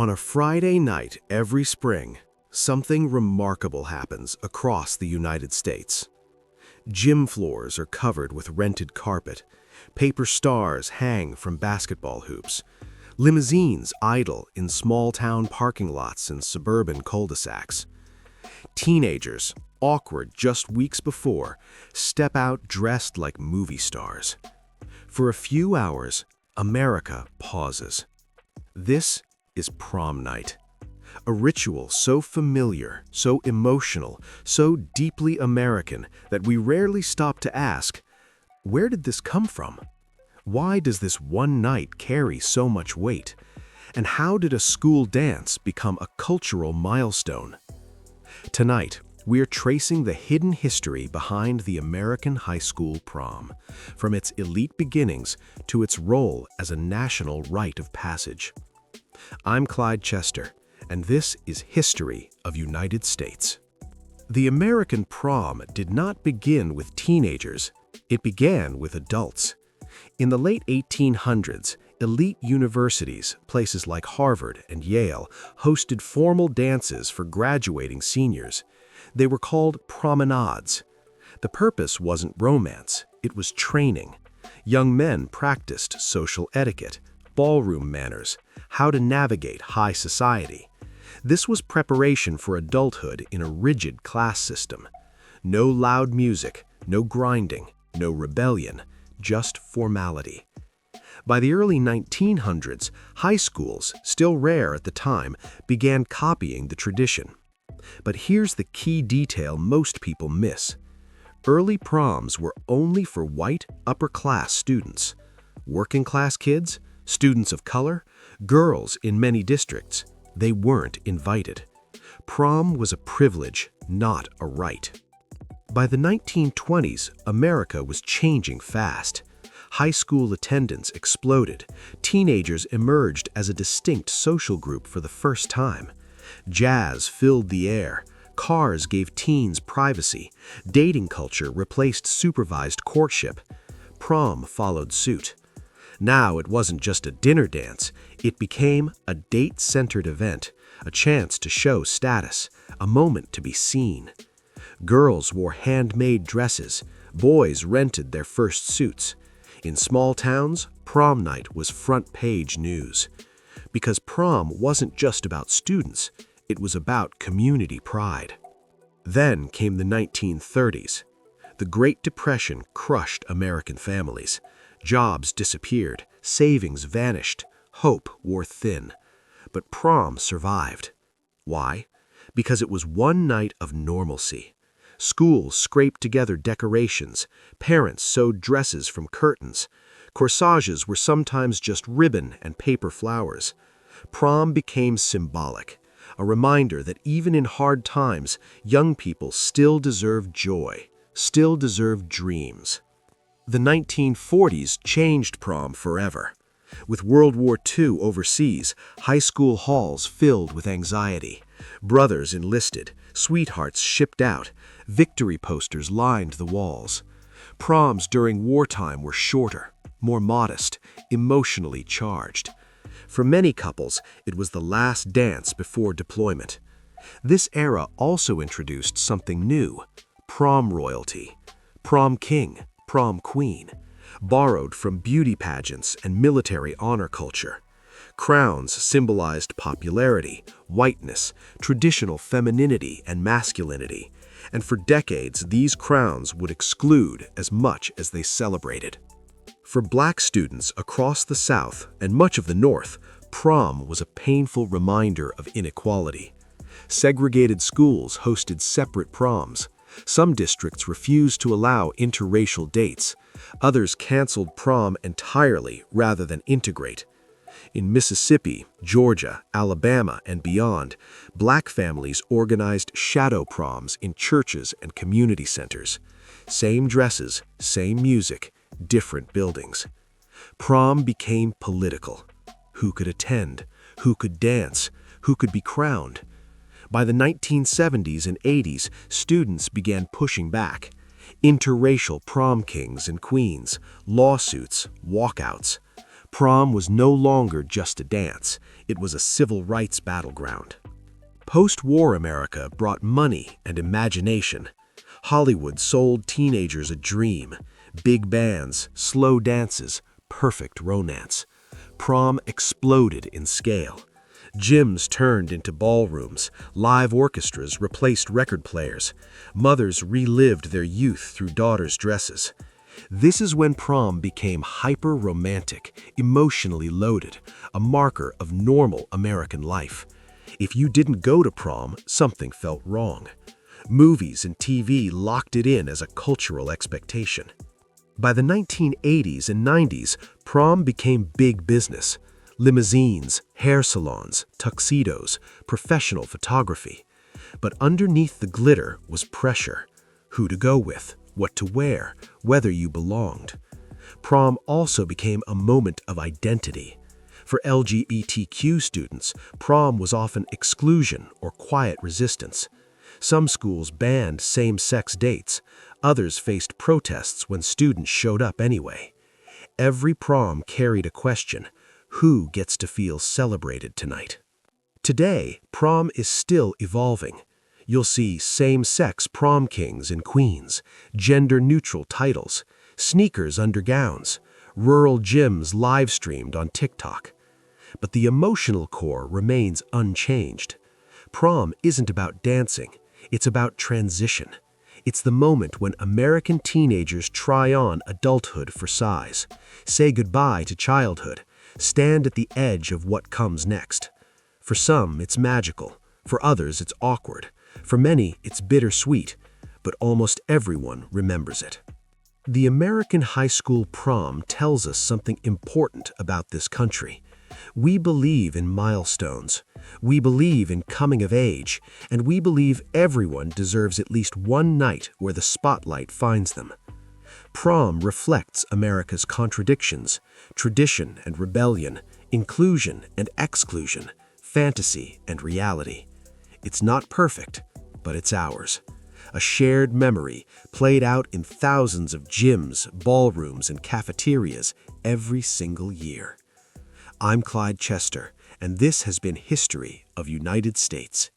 On a Friday night every spring, something remarkable happens across the United States. Gym floors are covered with rented carpet, paper stars hang from basketball hoops, limousines idle in small-town parking lots and suburban cul-de-sacs. Teenagers, awkward just weeks before, step out dressed like movie stars. For a few hours, America pauses. This is prom night. A ritual so familiar, so emotional, so deeply American that we rarely stop to ask, where did this come from? Why does this one night carry so much weight? And how did a school dance become a cultural milestone? Tonight, we are tracing the hidden history behind the American high school prom, from its elite beginnings to its role as a national rite of passage. I'm Clyde Chester, and this is History of United States. The American prom did not begin with teenagers, it began with adults. In the late 1800s, elite universities, places like Harvard and Yale, hosted formal dances for graduating seniors. They were called promenades. The purpose wasn't romance, it was training. Young men practiced social etiquette, ballroom manners, how to navigate high society. This was preparation for adulthood in a rigid class system. No loud music, no grinding, no rebellion, just formality. By the early 1900s, high schools, still rare at the time, began copying the tradition. But here's the key detail most people miss. Early proms were only for white, upper-class students. Working-class kids, students of color, girls in many districts, they weren't invited. Prom was a privilege, not a right. By the 1920s, America was changing fast. High school attendance exploded. Teenagers emerged as a distinct social group for the first time. Jazz filled the air. Cars gave teens privacy. Dating culture replaced supervised courtship. Prom followed suit. Now it wasn't just a dinner dance, it became a date-centered event, a chance to show status, a moment to be seen. Girls wore handmade dresses, boys rented their first suits. In small towns, prom night was front-page news. Because prom wasn't just about students, it was about community pride. Then came the 1930s. The Great Depression crushed American families. Jobs disappeared, savings vanished, hope wore thin. But prom survived. Why? Because it was one night of normalcy. Schools scraped together decorations, parents sewed dresses from curtains. Corsages were sometimes just ribbon and paper flowers. Prom became symbolic, a reminder that even in hard times, young people still deserve joy, still deserve dreams. The 1940s changed prom forever. With World War II overseas, high school halls filled with anxiety. Brothers enlisted, sweethearts shipped out, victory posters lined the walls. Proms during wartime were shorter, more modest, emotionally charged. For many couples, it was the last dance before deployment. This era also introduced something new: prom royalty, prom king, prom queen, borrowed from beauty pageants and military honor culture. Crowns symbolized popularity, whiteness, traditional femininity and masculinity, and for decades these crowns would exclude as much as they celebrated. For black students across the South and much of the North, prom was a painful reminder of inequality. Segregated schools hosted separate proms. Some districts refused to allow interracial dates. Others canceled prom entirely rather than integrate. In Mississippi, Georgia, Alabama, and beyond, black families organized shadow proms in churches and community centers. Same dresses, same music, different buildings. Prom became political. Who could attend? Who could dance? Who could be crowned? By the 1970s and 80s, students began pushing back. Interracial prom kings and queens, lawsuits, walkouts. Prom was no longer just a dance, it was a civil rights battleground. Post-war America brought money and imagination. Hollywood sold teenagers a dream. Big bands, slow dances, perfect romance. Prom exploded in scale. Gyms turned into ballrooms. Live orchestras replaced record players. Mothers relived their youth through daughters' dresses. This is when prom became hyper-romantic, emotionally loaded, a marker of normal American life. If you didn't go to prom, something felt wrong. Movies and TV locked it in as a cultural expectation. By the 1980s and 90s, prom became big business. Limousines, hair salons, tuxedos, professional photography. But underneath the glitter was pressure. Who to go with, what to wear, whether you belonged. Prom also became a moment of identity. For LGBTQ students, prom was often exclusion or quiet resistance. Some schools banned same-sex dates. Others faced protests when students showed up anyway. Every prom carried a question: who gets to feel celebrated tonight? Today, prom is still evolving. You'll see same-sex prom kings and queens, gender-neutral titles, sneakers under gowns, rural gyms live-streamed on TikTok. But the emotional core remains unchanged. Prom isn't about dancing, it's about transition. It's the moment when American teenagers try on adulthood for size, say goodbye to childhood, stand at the edge of what comes next. For some, it's magical. For others, it's awkward. For many, it's bittersweet. But almost everyone remembers it. The American high school prom tells us something important about this country. We believe in milestones. We believe in coming of age. And we believe everyone deserves at least one night where the spotlight finds them. Prom reflects America's contradictions, tradition and rebellion, inclusion and exclusion, fantasy and reality. It's not perfect, but it's ours. A shared memory played out in thousands of gyms, ballrooms, and cafeterias every single year. I'm Clyde Chester, and this has been History of United States.